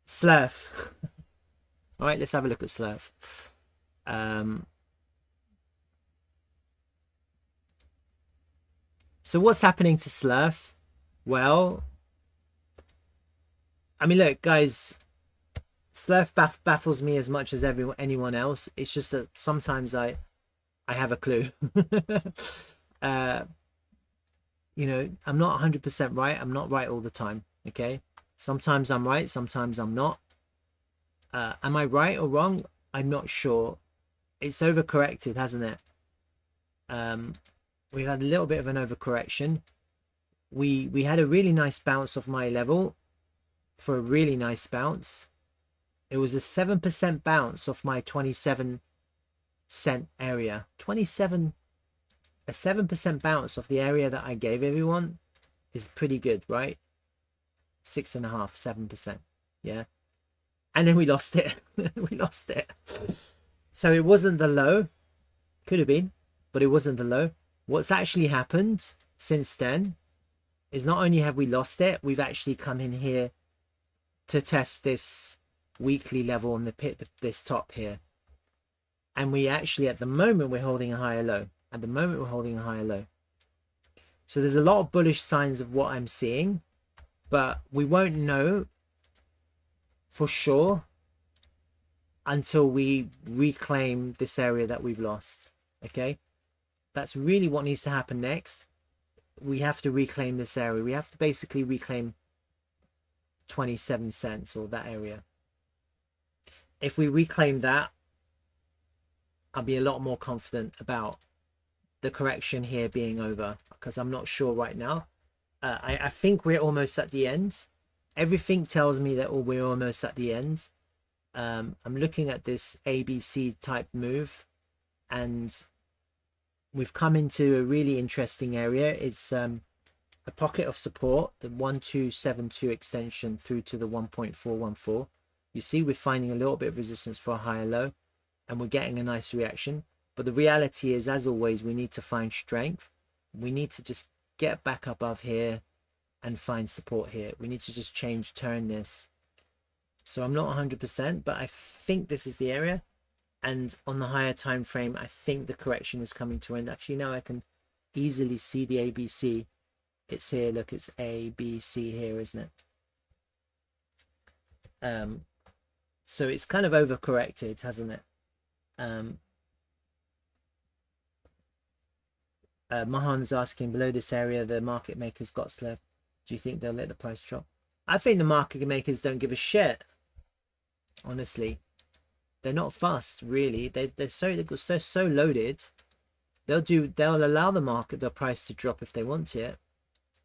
SLERF. All right, let's have a look at SLERF. So what's happening to SLERF? Well, I mean, look, guys, SLERF baffles me as much as anyone else. It's just that sometimes I have a clue. You know, I'm not 100% right. I'm not right all the time. Okay. Sometimes I'm right. Sometimes I'm not. Am I right or wrong? I'm not sure. It's overcorrected, hasn't it? We've had a little bit of an overcorrection. We had a really nice bounce off my level for a really nice bounce. It was a 7% bounce off my 27-cent area. A 7% bounce off the area that I gave everyone is pretty good, right? 6.5, 7%. Yeah. And then we lost it. We lost it. So it wasn't the low. Could have been, but it wasn't the low. What's actually happened since then is not only have we lost it, we've actually come in here to test this weekly level on the pit, this top here. And we actually, at the moment, we're holding a higher low. At the moment, we're holding a higher low. So there's a lot of bullish signs of what I'm seeing, but we won't know for sure until we reclaim this area that we've lost. Okay, that's really what needs to happen next. We have to reclaim this area. We have to basically reclaim 27 cents or that area. If we reclaim that, I'll be a lot more confident about the correction here being over, because I'm not sure right now. I think we're almost at the end. Everything tells me that we're almost at the end. I'm looking at this ABC type move, and we've come into a really interesting area. It's a pocket of support, the 1272 extension through to the 1.414. You see, we're finding a little bit of resistance for a higher low, and we're getting a nice reaction. But the reality is, as always, we need to find strength. We need to just get back above here and find support here. We need to just turn this. So I'm not 100%, but I think this is the area. And on the higher time frame, I think the correction is coming to an end. Actually, now I can easily see the ABC. It's here. Look, it's ABC here, isn't it? So it's kind of overcorrected, hasn't it? Mahan is asking, below this area, the market makers got SLERF. Do you think they'll let the price drop? I think the market makers don't give a shit. Honestly, they're not fussed really. They're so loaded. They'll allow the price to drop if they want it,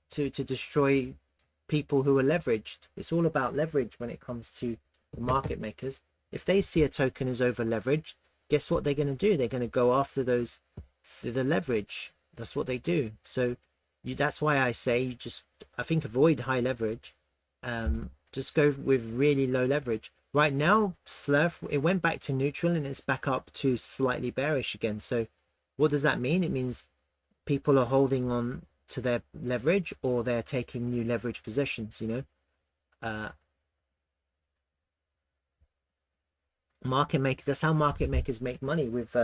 to destroy people who are leveraged. It's all about leverage when it comes to the market makers. If they see a token is over leveraged, guess what they're going to do? They're going to go after the leverage. That's what they do. So that's why I say I think avoid high leverage. Just go with really low leverage. Right now, SLERF, it went back to neutral and it's back up to slightly bearish again. So what does that mean? It means people are holding on to their leverage, or they're taking new leverage positions, you know. That's how market makers make money with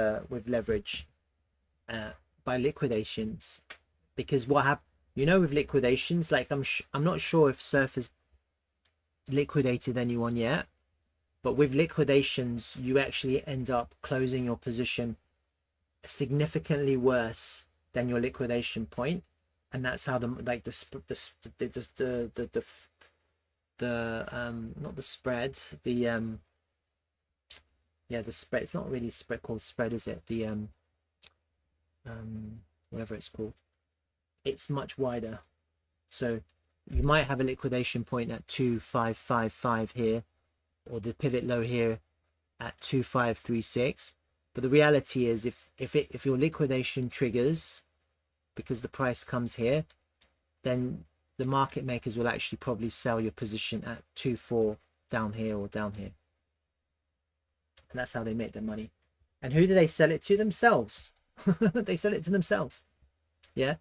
leverage, by liquidations. Because what happened, you know, with liquidations, like I'm not sure if SLERF has liquidated anyone yet, but with liquidations you actually end up closing your position significantly worse than your liquidation point, and that's how not the spread, the spread, it's not really spread called spread, is it? The whatever it's called, it's much wider. So you might have a liquidation point at 2555 here, or the pivot low here at 2536. But the reality is, if your liquidation triggers because the price comes here, then the market makers will actually probably sell your position at 24 down here or down here. And that's how they make their money. And who do they sell it to? Themselves. They sell it to themselves. Yeah.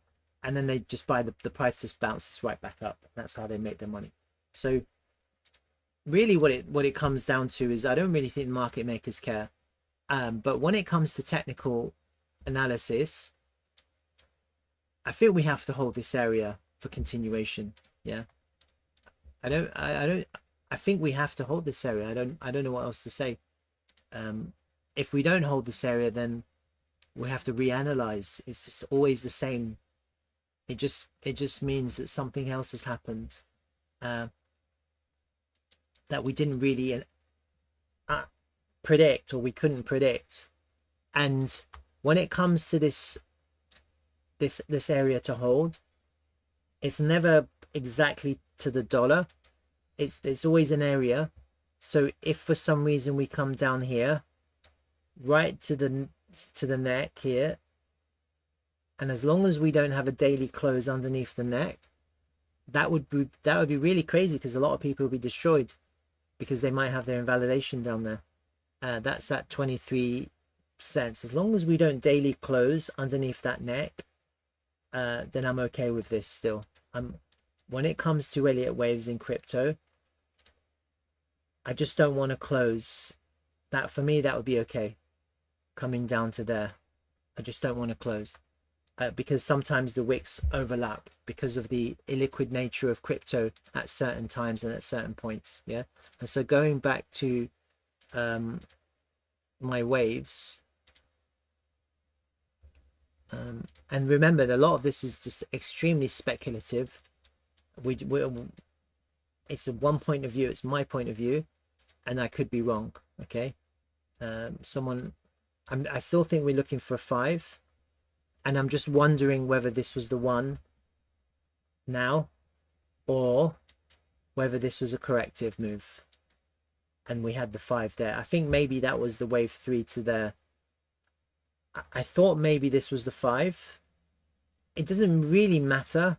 And then they just buy the price just bounces right back up. That's how they make their money. So really what it comes down to is I don't really think market makers care. But when it comes to technical analysis, I feel we have to hold this area for continuation. Yeah. I think we have to hold this area. I don't know what else to say. If we don't hold this area, then we have to reanalyze. It's just always the same. It just means that something else has happened that we didn't really predict, or we couldn't predict. And when it comes to this area to hold, it's never exactly to the dollar. It's always an area. So if for some reason we come down here right to the neck here, and as long as we don't have a daily close underneath the neck, that would be really crazy, because a lot of people will be destroyed because they might have their invalidation down there. That's at 23 cents. As long as we don't daily close underneath that neck, then I'm okay with this still. When it comes to Elliott waves in crypto, I just don't want to close that. For me, that would be okay, coming down to there. I just don't want to close because sometimes the wicks overlap because of the illiquid nature of crypto at certain times and at certain points. Yeah. And so going back to my waves, and remember that a lot of this is just extremely speculative. It's one point of view, it's my point of view, and I could be wrong. Okay. I still think we're looking for a 5, and I'm just wondering whether this was the one now, or whether this was a corrective move and we had the 5 there. I think maybe that was the wave 3 to there. I thought maybe this was the 5. It doesn't really matter.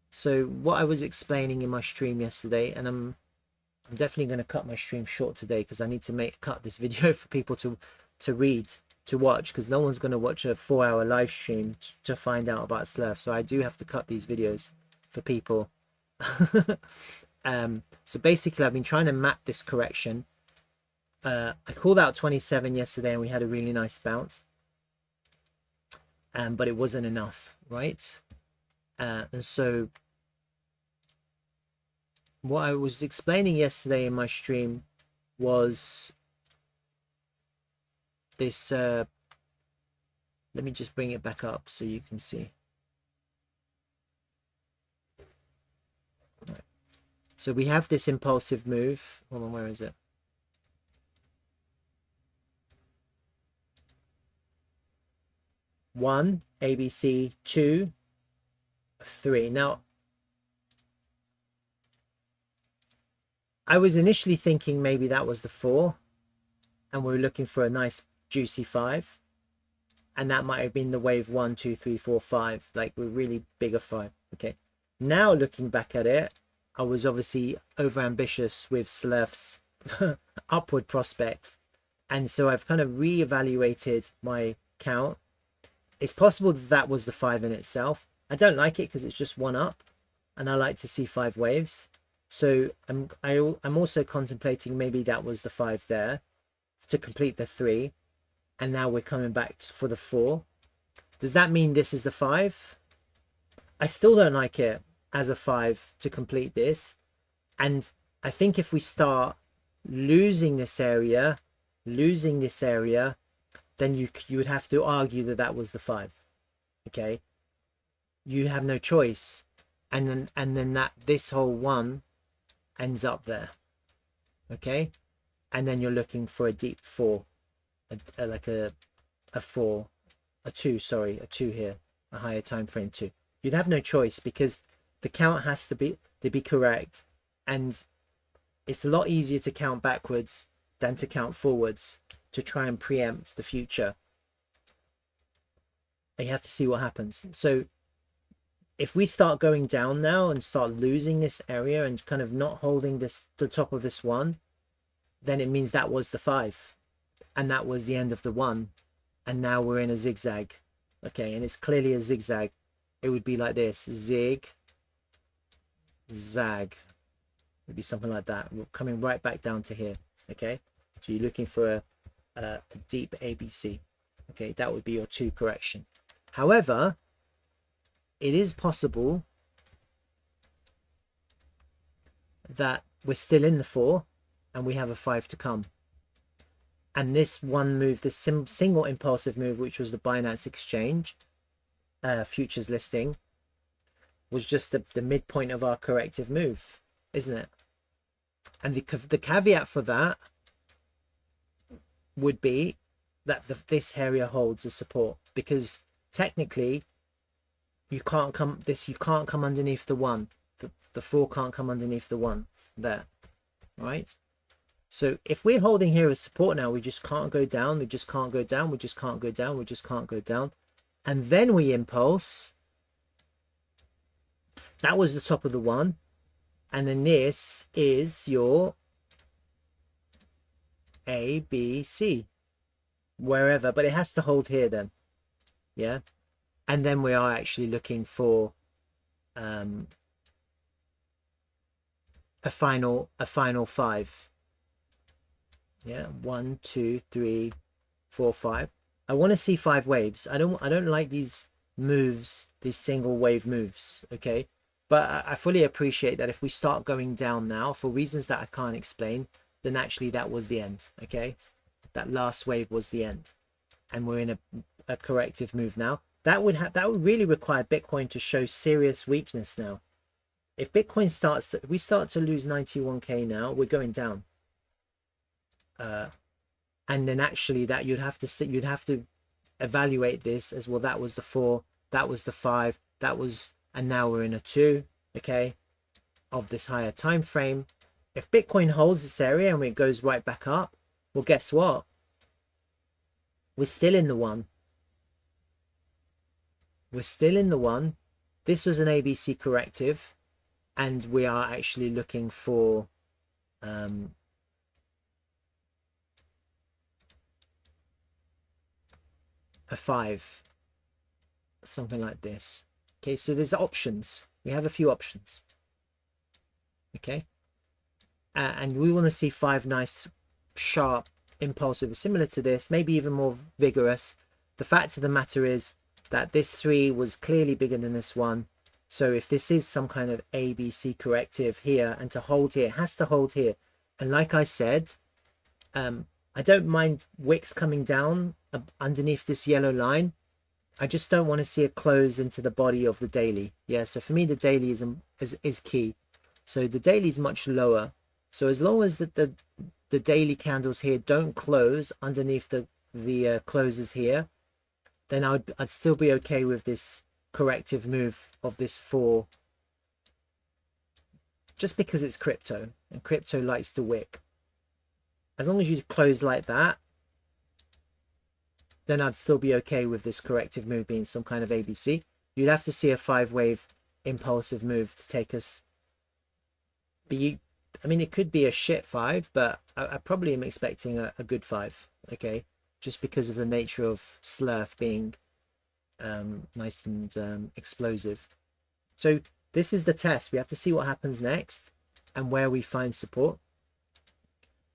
So what I was explaining in my stream yesterday, and I'm definitely going to cut my stream short today because I need to cut this video for people to read, to watch, because no one's going to watch a 4-hour live stream to find out about SLERF. So I do have to cut these videos for people. So basically I've been trying to map this correction. I called out 27 yesterday and we had a really nice bounce, but it wasn't enough, right? And so what I was explaining yesterday in my stream was this. Let me just bring it back up so you can see. Right. So we have this impulsive move. Hold on, where is it? One, ABC, 2, 3. Now, I was initially thinking maybe that was the 4, and we were looking for a nice juicy 5, and that might have been the wave 1, 2, 3, 4, 5, like we're really bigger 5. Okay, now looking back at it, I was obviously over ambitious with SLERF's upward prospect, and so I've kind of reevaluated my count. It's possible that that was the 5 in itself. I don't like it because it's just one up, and I like to see 5 waves. So I'm also contemplating maybe that was the 5 there to complete the 3, and now we're coming back for the 4. Does that mean this is the 5? I still don't like it as a 5 to complete this, and I think if we start losing this area, then you would have to argue that that was the 5. Okay, you have no choice, and then that this whole one ends up there. Okay, and then you're looking for a deep 4, like a 4, a 2, sorry, a 2 here, a higher time frame 2. You'd have no choice because the count has to be correct, and it's a lot easier to count backwards than to count forwards to try and preempt the future. And you have to see what happens. So if we start going down now and start losing this area and kind of not holding the top of this one, then it means that was the 5, and that was the end of the 1, and now we're in a zigzag. Okay, and it's clearly a zigzag. It would be like this: zig, zag. It'd be something like that. We're coming right back down to here. Okay, so you're looking for a deep ABC. Okay, that would be your 2 correction. However, it is possible that we're still in the 4 and we have a 5 to come. And this one move, this single impulsive move, which was the Binance Exchange futures listing, was just the midpoint of our corrective move, isn't it? And the caveat for that would be that this area holds a support, because technically you can't come underneath the 1. The 4 can't come underneath the 1 there, right? So if we're holding here as support now, we just can't go down, we just can't go down, we just can't go down, we just can't go down. And then we impulse. That was the top of the 1. And then this is your A, B, C, wherever, but it has to hold here then. Yeah. And then we are actually looking for a final 5. Yeah, 1, 2, 3, 4, 5. I want to see 5 waves. I don't like these moves, these single wave moves. Okay, but I fully appreciate that if we start going down now for reasons that I can't explain, then actually that was the end. Okay, that last wave was the end, and we're in a corrective move now. That would really require Bitcoin to show serious weakness now. If Bitcoin we start to lose 91k now, we're going down. And then actually that you'd have to evaluate this as well. That was the 4, that was the 5, that was, and now we're in a 2, okay, of this higher time frame. If Bitcoin holds this area and it goes right back up, well, guess what? We're still in the 1. We're still in the 1. This was an ABC corrective, and we are actually looking for a 5, something like this. Okay, so there's options. We have a few options. Okay, and we want to see 5 nice, sharp, impulsive, similar to this, maybe even more vigorous. The fact of the matter is that this 3 was clearly bigger than this 1. So if this is some kind of ABC corrective here, and to hold here, it has to hold here. And like I said, I don't mind wicks coming down underneath this yellow line. I just don't want to see a close into the body of the daily. Yeah, so for me the daily is key. So the daily is much lower. So as long as the daily candles here don't close underneath the closes here, then I'd still be okay with this corrective move of this 4, just because it's crypto, and crypto likes to wick. As long as you close like that, then I'd still be okay with this corrective move being some kind of ABC. You'd have to see a 5 wave impulsive move to take us. I mean, it could be a shit 5, but I probably am expecting a good 5. Okay, just because of the nature of SLERF being nice and explosive. So this is the test. We have to see what happens next and where we find support.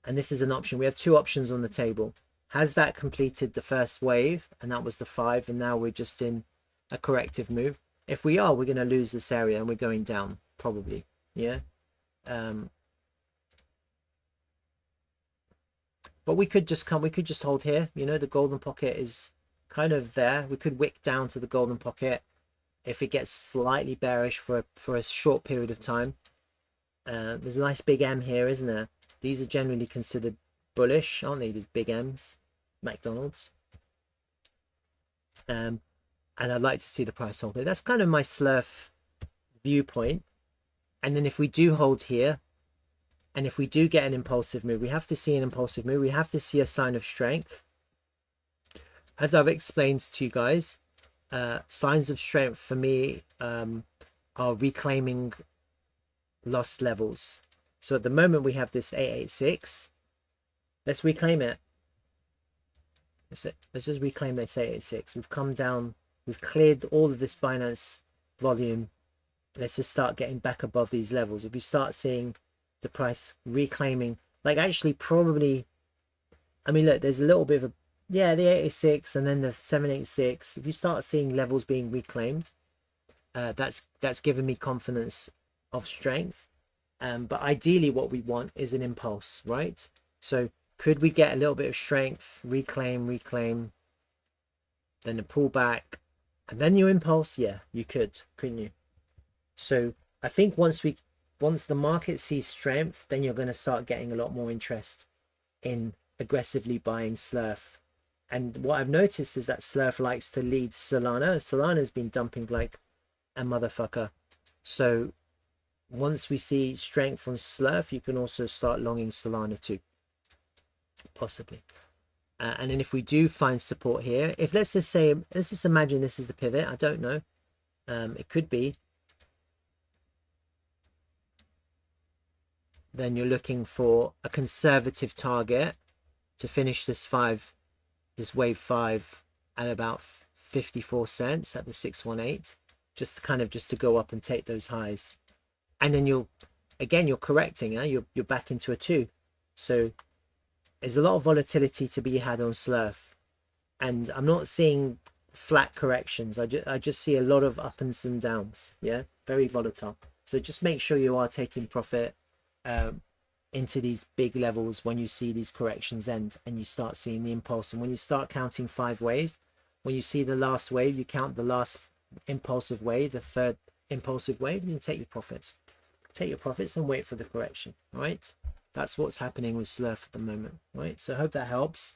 And this is an option. We have 2 options on the table. Has that completed the first wave? And that was the 5. And now we're just in a corrective move. If we are, we're going to lose this area and we're going down probably. Yeah. But we could just hold here. You know, the golden pocket is kind of there. We could wick down to the golden pocket if it gets slightly bearish for a short period of time. There's a nice big M here, isn't there? These are generally considered bullish, aren't they? These big M's, McDonald's. And I'd like to see the price hold here. That's kind of my SLERF viewpoint. And then if we do hold here, and if we do get an impulsive move, we have to see an impulsive move. We have to see a sign of strength. As I've explained to you guys, signs of strength for me are reclaiming lost levels. So at the moment we have this 886. Let's reclaim it. Let's just reclaim this 886. We've come down. We've cleared all of this Binance volume. Let's just start getting back above these levels. If we start seeing the price reclaiming, like actually probably, I mean, look, there's a little bit of a, yeah, the 86 and then the 786. If you start seeing levels being reclaimed, that's given me confidence of strength. But ideally what we want is an impulse, right? So could we get a little bit of strength, reclaim, then a pullback, and then your impulse? Yeah, you could, couldn't you? So I think once the market sees strength, then you're going to start getting a lot more interest in aggressively buying SLERF. And what I've noticed is that SLERF likes to lead Solana. Solana's been dumping like a motherfucker. So once we see strength on SLERF, you can also start longing Solana too, possibly. And then if we do find support here, if let's just imagine this is the pivot. I don't know. It could be. Then you're looking for a conservative target to finish this wave 5 at about 54 cents at the 618, just to go up and take those highs. And then you're correcting, you're back into a 2. So there's a lot of volatility to be had on SLERF, and I'm not seeing flat corrections. I just see a lot of ups and downs. Yeah, very volatile. So just make sure you are taking profit into these big levels when you see these corrections end and you start seeing the impulse. And when you start counting 5 waves, when you see the last wave, you count the last impulsive wave, the third impulsive wave, and you take your profits. Take your profits and wait for the correction. All right, that's what's happening with SLERF at the moment. Right, so I hope that helps.